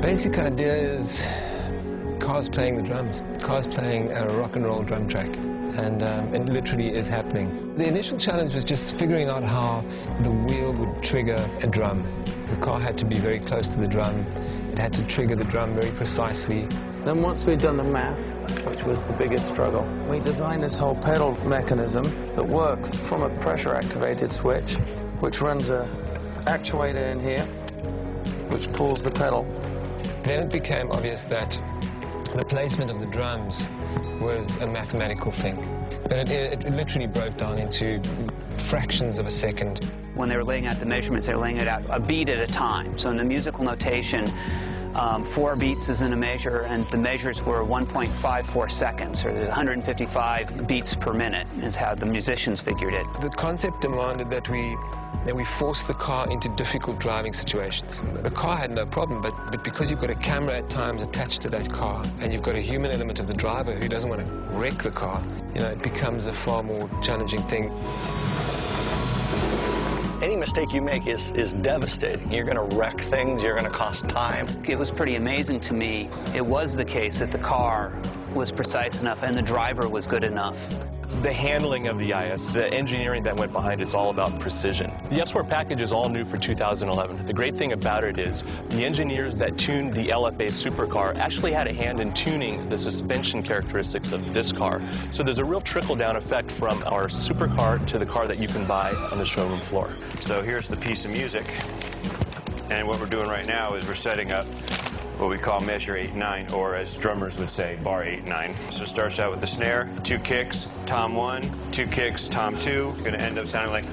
basic idea is cars playing the drums, cars playing a rock and roll drum track, and it literally is happening. The initial challenge was just figuring out how the wheel would trigger a drum. The car had to be very close to the drum. It had to trigger the drum very precisely. Then once we'd done the math, which was the biggest struggle, we designed this whole pedal mechanism that works from a pressure-activated switch, which runs a actuator in here, which pulls the pedal. Then it became obvious that the placement of the drums was a mathematical thing. But it literally broke down into fractions of a second. When they were laying out the measurements, they were laying it out a beat at a time. So in the musical notation, 4 beats is in a measure, and the measures were 1.54 seconds, or there's 155 beats per minute, is how the musicians figured it. The concept demanded that we force the car into difficult driving situations. The car had no problem, but because you've got a camera at times attached to that car, and you've got a human element of the driver who doesn't want to wreck the car, you know, it becomes a far more challenging thing. Any mistake you make is devastating. You're going to wreck things, you're going to cost time. It was pretty amazing to me. It was the case that the car was precise enough and the driver was good enough. The handling of the IS, the engineering that went behind it's all about precision. The S4 package is all new for 2011. The great thing about it is the engineers that tuned the LFA supercar actually had a hand in tuning the suspension characteristics of this car. So there's a real trickle-down effect from our supercar to the car that you can buy on the showroom floor. So here's the piece of music, and what we're doing right now is we're setting up what we call measure 8-9, or as drummers would say, bar 8-9. So it starts out with the snare, 2 kicks, tom 1, 2 kicks, tom 2. It's going to end up sounding like.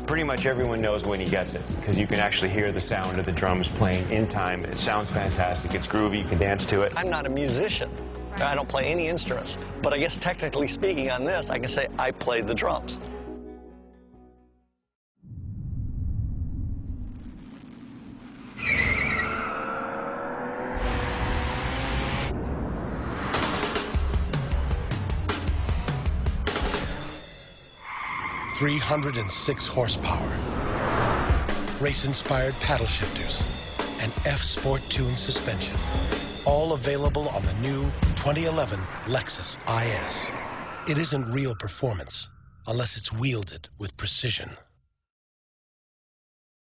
Pretty much everyone knows when he gets it, because you can actually hear the sound of the drums playing in time. It sounds fantastic. It's groovy. You can dance to it. I'm not a musician. I don't play any instruments. But I guess technically speaking on this, I can say I played the drums. .306 horsepower, race-inspired paddle shifters, and F-Sport tuned suspension, all available on the new 2011 Lexus IS. It isn't real performance unless it's wielded with precision.